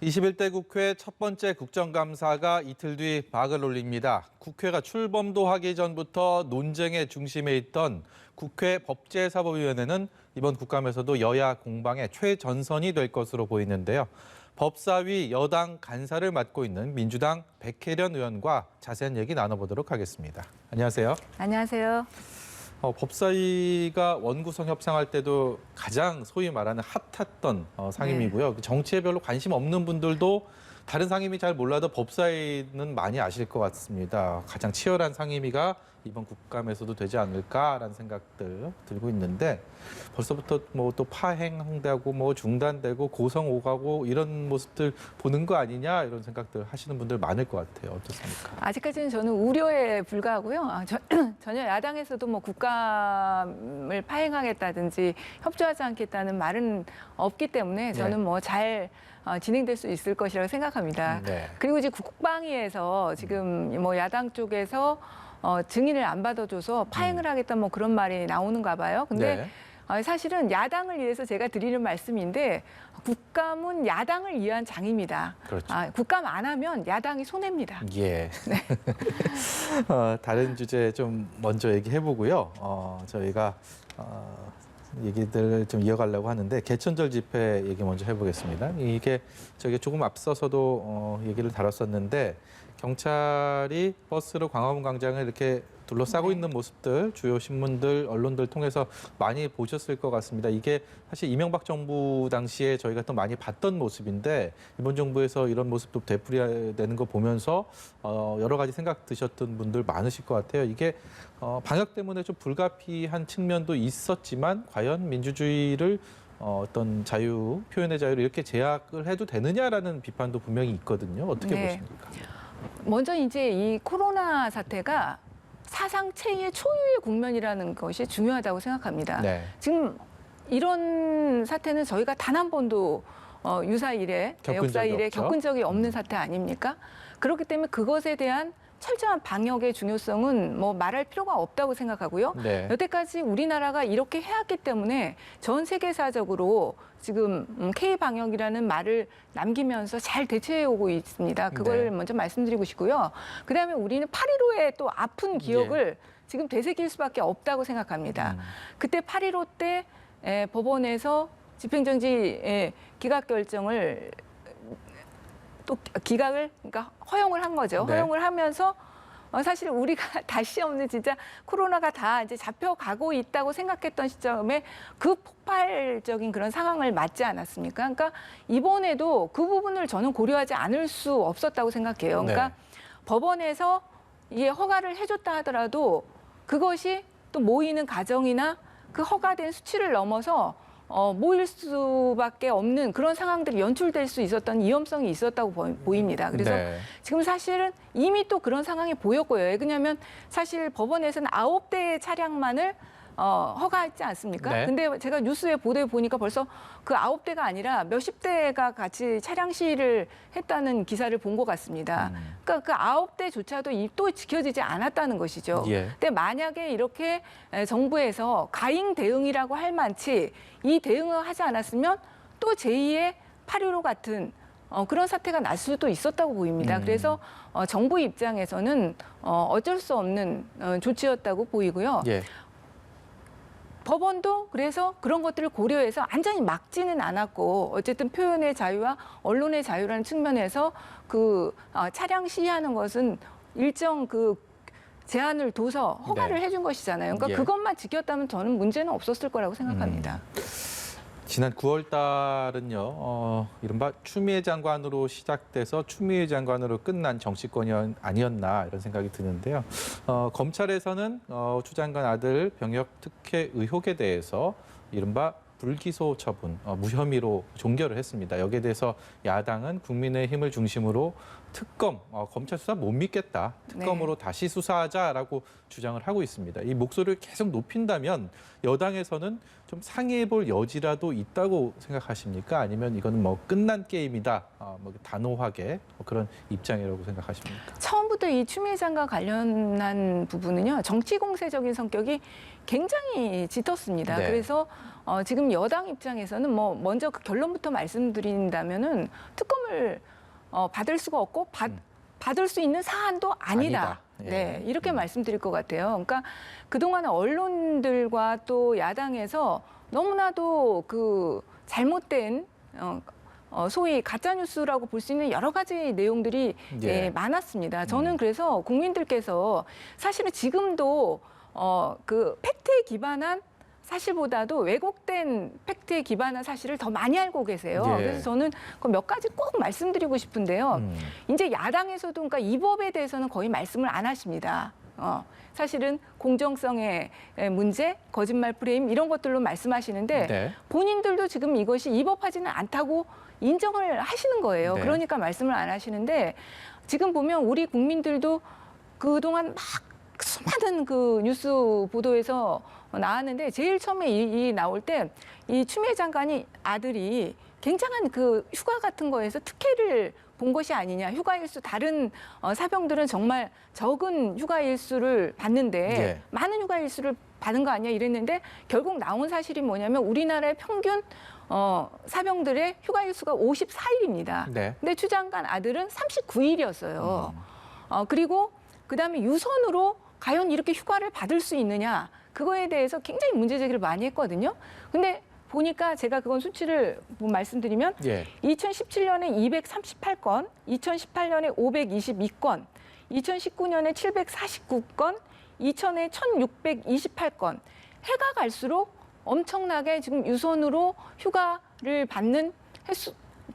21대 국회 첫 번째 국정감사가 이틀 뒤 막을 올립니다. 국회가 출범도 하기 전부터 논쟁의 중심에 있던 국회 법제사법위원회는 이번 국감에서도 여야 공방의 최전선이 될 것으로 보이는데요. 법사위 여당 간사를 맡고 있는 민주당 백혜련 의원과 자세한 얘기 나눠보도록 하겠습니다. 안녕하세요. 안녕하세요. 법사위가 원구성 협상할 때도 가장 소위 말하는 핫했던 상임이고요. 네. 정치에 별로 관심 없는 분들도 다른 상임위 잘 몰라도 법사위는 많이 아실 것 같습니다. 가장 치열한 상임위가 이번 국감에서도 되지 않을까라는 생각들 들고 있는데 벌써부터 뭐 또 파행되고 뭐 중단되고 고성 오가고 이런 모습들 보는 거 아니냐 이런 생각들 하시는 분들 많을 것 같아요. 어떻습니까? 아직까지는 저는 우려에 불과하고요. 전혀 야당에서도 뭐 국감을 파행하겠다든지 협조하지 않겠다는 말은 없기 때문에 저는 뭐 잘 진행될 수 있을 것이라고 생각합니다. 네. 그리고 이제 국방위에서 지금 뭐 야당 쪽에서 증인을 안 받아줘서 파행을 하겠다 뭐 그런 말이 나오는가 봐요. 근데 사실은 야당을 위해서 제가 드리는 말씀인데 국감은 야당을 위한 장입니다. 그렇죠. 국감 안 하면 야당이 손해입니다. 예. 네. 다른 주제 좀 먼저 얘기해 보고요. 저희가 얘기들 좀 이어가려고 하는데 개천절 집회 얘기 먼저 해보겠습니다. 이게 저기 조금 앞서서도 얘기를 다뤘었는데 경찰이 버스로 광화문 광장을 이렇게 둘러싸고 있는 모습들 주요 신문들, 언론들 통해서 많이 보셨을 것 같습니다. 이게 사실 이명박 정부 당시에 저희가 또 많이 봤던 모습인데 이번 정부에서 이런 모습도 되풀이되는 거 보면서 여러 가지 생각 드셨던 분들 많으실 것 같아요. 이게 방역 때문에 좀 불가피한 측면도 있었지만 과연 민주주의를 어떤 자유, 표현의 자유를 이렇게 제약을 해도 되느냐라는 비판도 분명히 있거든요. 어떻게 보십니까? 먼저 이제 이 코로나 사태가 사상 최의 초유의 국면이라는 것이 중요하다고 생각합니다. 네. 지금 이런 사태는 저희가 단 한 번도 유사 이래, 역사 이래 겪은 적이 없는 사태 아닙니까? 그렇기 때문에 그것에 대한 철저한 방역의 중요성은 뭐 말할 필요가 없다고 생각하고요. 네. 여태까지 우리나라가 이렇게 해왔기 때문에 전 세계사적으로 지금 K-방역이라는 말을 남기면서 잘 대처해오고 있습니다. 그걸 네. 먼저 말씀드리고 싶고요. 그다음에 우리는 8.15의 또 아픈 기억을 지금 되새길 수밖에 없다고 생각합니다. 그때 8.15 때 법원에서 집행정지 기각 결정을 또 기각을 그러니까 허용을 한 거죠. 네. 허용을 하면서 사실 우리가 다시 없는 진짜 코로나가 다 이제 잡혀가고 있다고 생각했던 시점에 그 폭발적인 그런 상황을 맞지 않았습니까? 그러니까 이번에도 그 부분을 저는 고려하지 않을 수 없었다고 생각해요. 그러니까 법원에서 이게 허가를 해줬다 하더라도 그것이 또 모이는 가정이나 그 허가된 수치를 넘어서 모일 수밖에 없는 그런 상황들이 연출될 수 있었던 위험성이 있었다고 보입니다. 그래서 지금 사실은 이미 또 그런 상황이 보였고요. 왜냐하면 사실 법원에서는 9대의 차량만을 허가했지 않습니까? 네. 근데 제가 뉴스에 보도에 보니까 벌써 그 9대가 아니라 몇십 대가 같이 차량 시위를 했다는 기사를 본 것 같습니다. 그러니까 그 9대조차도 또 지켜지지 않았다는 것이죠. 근데 만약에 이렇게 정부에서 가잉 대응이라고 할 만치 이 대응을 하지 않았으면 또 제2의 8.15 같은 그런 사태가 날 수도 있었다고 보입니다. 그래서 정부 입장에서는 어쩔 수 없는 조치였다고 보이고요. 법원도 그래서 그런 것들을 고려해서 완전히 막지는 않았고 어쨌든 표현의 자유와 언론의 자유라는 측면에서 그 차량 시위하는 것은 일정 그 제한을 둬서 허가를 해준 것이잖아요. 그러니까 그것만 지켰다면 저는 문제는 없었을 거라고 생각합니다. 지난 9월 달은요, 이른바 추미애 장관으로 시작돼서 추미애 장관으로 끝난 정치권이 아니었나 이런 생각이 드는데요. 검찰에서는 추 장관 아들 병역 특혜 의혹에 대해서 이른바 불기소 처분, 무혐의로 종결을 했습니다. 여기에 대해서 야당은 국민의힘을 중심으로 특검, 검찰 수사 못 믿겠다. 특검으로 다시 수사하자라고 주장을 하고 있습니다. 이 목소리를 계속 높인다면 여당에서는 좀 상의해볼 여지라도 있다고 생각하십니까? 아니면 이거는 뭐 끝난 게임이다, 뭐 단호하게 그런 입장이라고 생각하십니까? 처음부터 이 추미애 장관 관련한 부분은요, 정치 공세적인 성격이 굉장히 짙었습니다. 그래서 지금 여당 입장에서는 뭐 먼저 그 결론부터 말씀드린다면은 특검을 받을 수가 없고 받을 수 있는 사안도 아니다. 예. 네, 이렇게 말씀드릴 것 같아요. 그러니까 그동안 언론들과 또 야당에서 너무나도 그 잘못된 소위 가짜 뉴스라고 볼 수 있는 여러 가지 내용들이 예. 많았습니다. 저는 그래서 국민들께서 사실은 지금도 그 팩트에 기반한 사실보다도 왜곡된 팩트에 기반한 사실을 더 많이 알고 계세요. 예. 그래서 저는 그 몇 가지 꼭 말씀드리고 싶은데요. 이제 야당에서도 그러니까 이 법에 대해서는 거의 말씀을 안 하십니다. 사실은 공정성의 문제, 거짓말 프레임 이런 것들로 말씀하시는데 네. 본인들도 지금 이것이 위법하지는 않다고 인정을 하시는 거예요. 네. 그러니까 말씀을 안 하시는데 지금 보면 우리 국민들도 그동안 막 수많은 그 뉴스 보도에서 나왔는데 제일 처음에 이 나올 때 이 추미애 장관이 아들이 굉장한 그 휴가 같은 거에서 특혜를 본 것이 아니냐. 휴가 일수 다른 사병들은 정말 적은 휴가 일수를 받는데 예. 많은 휴가 일수를 받은 거 아니야 이랬는데 결국 나온 사실이 뭐냐면 우리나라의 평균 사병들의 휴가 일수가 54일입니다. 네. 근데 추 장관 아들은 39일이었어요. 그리고 그다음에 유선으로 과연 이렇게 휴가를 받을 수 있느냐. 그거에 대해서 굉장히 문제 제기를 많이 했거든요. 근데 보니까 제가 그건 수치를 말씀드리면 예. 2017년에 238건, 2018년에 522건, 2019년에 749건, 2000에 1628건. 해가 갈수록 엄청나게 지금 유선으로 휴가를 받는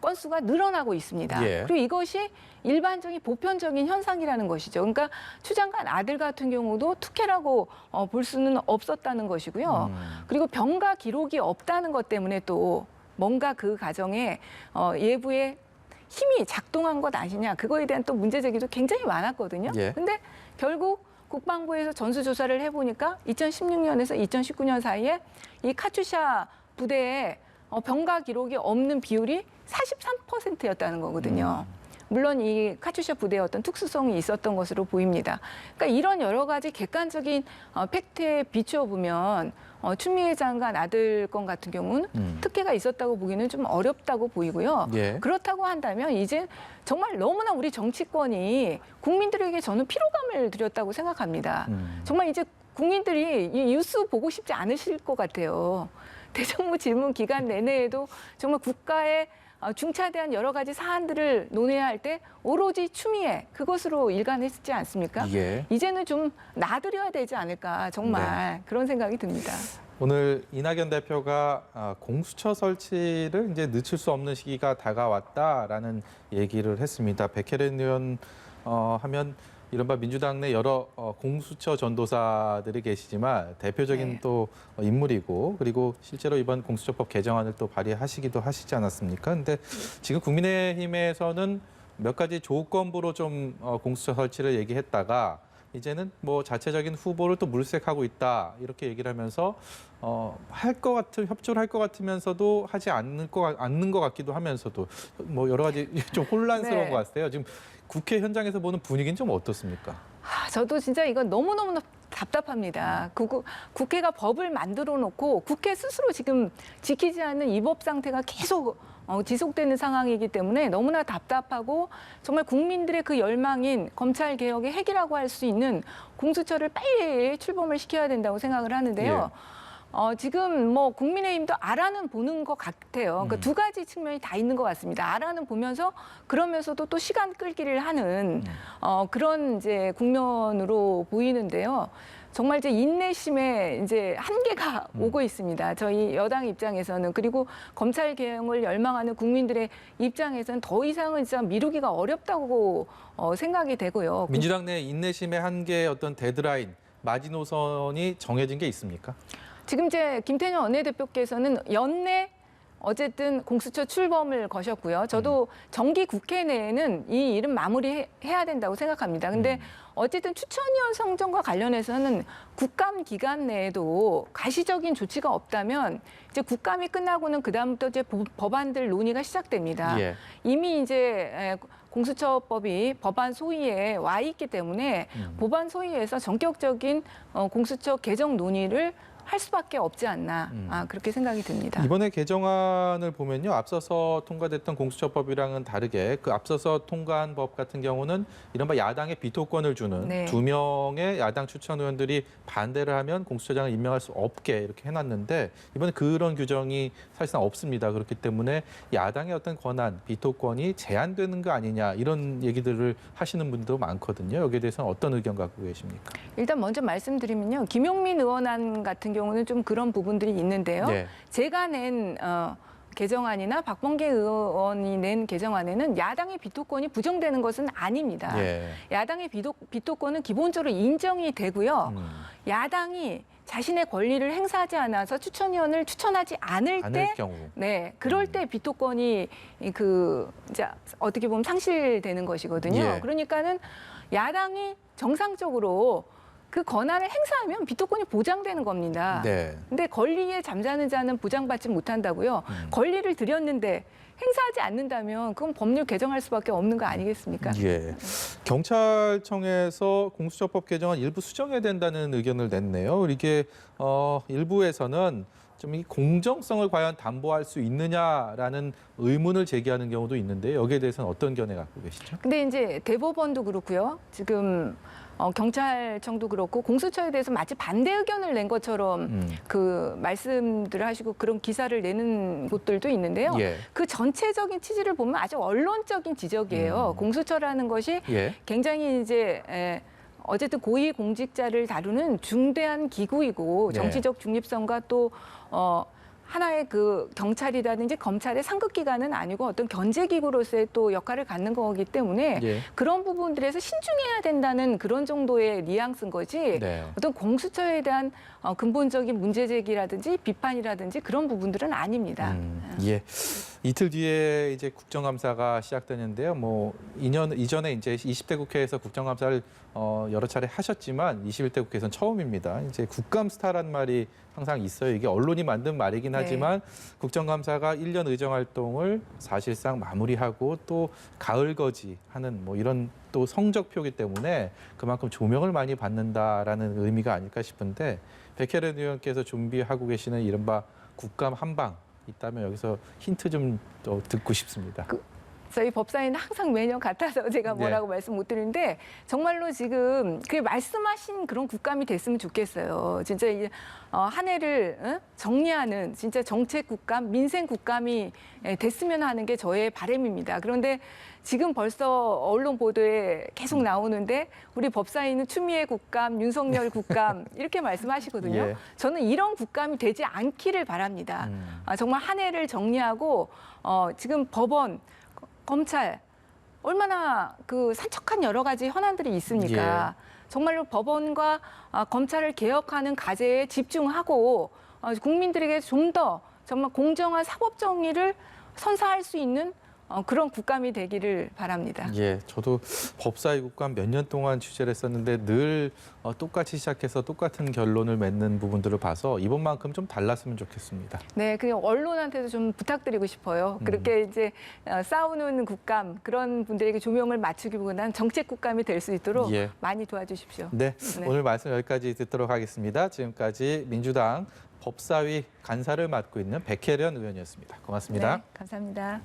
건수가 늘어나고 있습니다. 예. 그리고 이것이 일반적인 보편적인 현상이라는 것이죠. 그러니까 추 장관 아들 같은 경우도 특혜라고 볼 수는 없었다는 것이고요. 그리고 병가 기록이 없다는 것 때문에 또 뭔가 그 가정에 예부의 힘이 작동한 것 아니냐. 그거에 대한 또 문제 제기도 굉장히 많았거든요. 예. 근데 결국 국방부에서 전수조사를 해보니까 2016년에서 2019년 사이에 이 카투샤 부대에 병가 기록이 없는 비율이 43%였다는 거거든요. 물론 이 카투샤 부대에 어떤 특수성이 있었던 것으로 보입니다. 그러니까 이런 여러 가지 객관적인 팩트에 비추어 보면 추미애 장관 아들 건 같은 경우는 특혜가 있었다고 보기는 좀 어렵다고 보이고요. 예. 그렇다고 한다면 이제 정말 너무나 우리 정치권이 국민들에게 저는 피로감을 드렸다고 생각합니다. 정말 이제 국민들이 이 뉴스 보고 싶지 않으실 것 같아요. 대정부 질문 기간 내내에도 정말 국가의 중차대한 여러 가지 사안들을 논해야 할 때 오로지 추미애 그것으로 일관했지 않습니까? 예. 이제는 좀 놔드려야 되지 않을까 정말 그런 생각이 듭니다. 오늘 이낙연 대표가 공수처 설치를 이제 늦출 수 없는 시기가 다가왔다라는 얘기를 했습니다. 백혜련 의원 하면 이른바 민주당 내 여러 공수처 전도사들이 계시지만 대표적인 네. 또 인물이고 그리고 실제로 이번 공수처법 개정안을 또 발의하시기도 하시지 않았습니까? 근데 지금 국민의힘에서는 몇 가지 조건부로 좀 공수처 설치를 얘기했다가 이제는 뭐 자체적인 후보를 또 물색하고 있다 이렇게 얘기를 하면서 할 것 같은 협조를 할 것 같으면서도 하지 않는 것 같기도 하면서도 뭐 여러 가지 좀 혼란스러운 네. 것 같아요. 지금 국회 현장에서 보는 분위기는 좀 어떻습니까? 저도 진짜 이건 너무너무 답답합니다. 국회가 법을 만들어 놓고 국회 스스로 지금 지키지 않는 이 법 상태가 계속 지속되는 상황이기 때문에 너무나 답답하고 정말 국민들의 그 열망인 검찰 개혁의 핵이라고 할 수 있는 공수처를 빨리 출범을 시켜야 된다고 생각을 하는데요. 지금 뭐 국민의힘도 알아는 보는 것 같아요. 그러니까 두 가지 측면이 다 있는 것 같습니다. 알아는 보면서 그러면서도 또 시간 끌기를 하는 그런 이제 국면으로 보이는데요. 정말 이제 인내심에 이제 한계가 오고 있습니다. 저희 여당 입장에서는 그리고 검찰 개혁을 열망하는 국민들의 입장에서는 더 이상은 진짜 미루기가 어렵다고 생각이 되고요. 민주당 내 인내심의 한계의 어떤 데드라인, 마지노선이 정해진 게 있습니까? 지금 이제 김태년 원내대표께서는 연내 어쨌든 공수처 출범을 거셨고요. 저도 정기 국회 내에는 이 일은 마무리해야 된다고 생각합니다. 근데 어쨌든 추천위원 선정과 관련해서는 국감 기간 내에도 가시적인 조치가 없다면 이제 국감이 끝나고는 그다음부터 이제 법안들 논의가 시작됩니다. 예. 이미 이제 공수처법이 법안 소위에 와 있기 때문에 법안 소위에서 전격적인 공수처 개정 논의를 할 수밖에 없지 않나 그렇게 생각이 듭니다. 이번에 개정안을 보면요, 앞서서 통과됐던 공수처법이랑은 다르게 그 앞서서 통과한 법 같은 경우는 이른바 야당의 비토권을 주는 네. 2명의 야당 추천 의원들이 반대를 하면 공수처장을 임명할 수 없게 이렇게 해놨는데 이번에 그런 규정이 사실상 없습니다. 그렇기 때문에 야당의 어떤 권한, 비토권이 제한되는 거 아니냐 이런 얘기들을 하시는 분들도 많거든요. 여기에 대해서는 어떤 의견 갖고 계십니까? 일단 먼저 말씀드리면요. 김용민 의원안 같은 경우는 좀 그런 부분들이 있는데요. 네. 제가 낸 개정안이나 박범계 의원이 낸 개정안에는 야당의 비토권이 부정되는 것은 아닙니다. 예. 야당의 비토권은 기본적으로 인정이 되고요. 음. 야당이 자신의 권리를 행사하지 않아서 추천위원을 추천하지 않을 때, 경우. 네, 그럴 때 비토권이 이제 어떻게 보면 상실되는 것이거든요. 예. 그러니까는 야당이 정상적으로 그 권한을 행사하면 비토권이 보장되는 겁니다. 네. 근데 권리에 잠자는 자는 보장받지 못한다고요. 권리를 드렸는데 행사하지 않는다면 그건 법률 개정할 수밖에 없는 거 아니겠습니까? 예. 경찰청에서 공수처법 개정안 일부 수정해야 된다는 의견을 냈네요. 이게 일부에서는 좀 이 공정성을 과연 담보할 수 있느냐라는 의문을 제기하는 경우도 있는데 여기에 대해서는 어떤 견해 갖고 계시죠? 근데 이제 대법원도 그렇고요. 지금 경찰청도 그렇고 공수처에 대해서 마치 반대 의견을 낸 것처럼 그 말씀들을 하시고 그런 기사를 내는 곳들도 있는데요. 예. 그 전체적인 취지를 보면 아주 언론적인 지적이에요. 공수처라는 것이 예. 굉장히 이제 어쨌든 고위 공직자를 다루는 중대한 기구이고 네. 정치적 중립성과 또 하나의 그 경찰이라든지 검찰의 상급 기관은 아니고 어떤 견제 기구로서의 또 역할을 갖는 거기 때문에 예. 그런 부분들에서 신중해야 된다는 그런 정도의 뉘앙스인 거지. 네. 어떤 공수처에 대한 근본적인 문제 제기라든지 비판이라든지 그런 부분들은 아닙니다. 예. 이틀 뒤에 이제 국정감사가 시작되는데요. 뭐 2년 이전에 이제 20대 국회에서 국정감사를 여러 차례 하셨지만 21대 국회에서는 처음입니다. 이제 국감 스타란 말이 항상 있어요. 이게 언론이 만든 말이긴 하지만 국정감사가 1년 의정 활동을 사실상 마무리하고 또 가을 거지하는 뭐 이런 또 성적표기 때문에 그만큼 조명을 많이 받는다라는 의미가 아닐까 싶은데 백혜련 의원께서 준비하고 계시는 이른바 국감 한방 있다면 여기서 힌트 좀 더 듣고 싶습니다. 저희 법사위는 항상 매년 같아서 제가 뭐라고 말씀 못 드리는데 정말로 지금 그 말씀하신 그런 국감이 됐으면 좋겠어요. 진짜 한 해를 정리하는 진짜 정책 국감, 민생 국감이 됐으면 하는 게 저의 바람입니다. 그런데 지금 벌써 언론 보도에 계속 나오는데 우리 법사위는 추미애 국감, 윤석열 국감 이렇게 말씀하시거든요. 예. 저는 이런 국감이 되지 않기를 바랍니다. 정말 한 해를 정리하고 지금 법원, 검찰 얼마나 그 산적한 여러 가지 현안들이 있습니까? 정말로 법원과 검찰을 개혁하는 과제에 집중하고 국민들에게 좀 더 정말 공정한 사법 정의를 선사할 수 있는 그런 국감이 되기를 바랍니다. 예, 저도 법사위 국감 몇 년 동안 취재를 했었는데 늘 똑같이 시작해서 똑같은 결론을 맺는 부분들을 봐서 이번만큼 좀 달랐으면 좋겠습니다. 네, 그냥 언론한테도 좀 부탁드리고 싶어요. 그렇게 이제 싸우는 국감 그런 분들에게 조명을 맞추기보다는 정책 국감이 될 수 있도록 많이 도와주십시오. 네, 오늘 말씀 여기까지 듣도록 하겠습니다. 지금까지 민주당 법사위 간사를 맡고 있는 백혜련 의원이었습니다. 고맙습니다. 네, 감사합니다.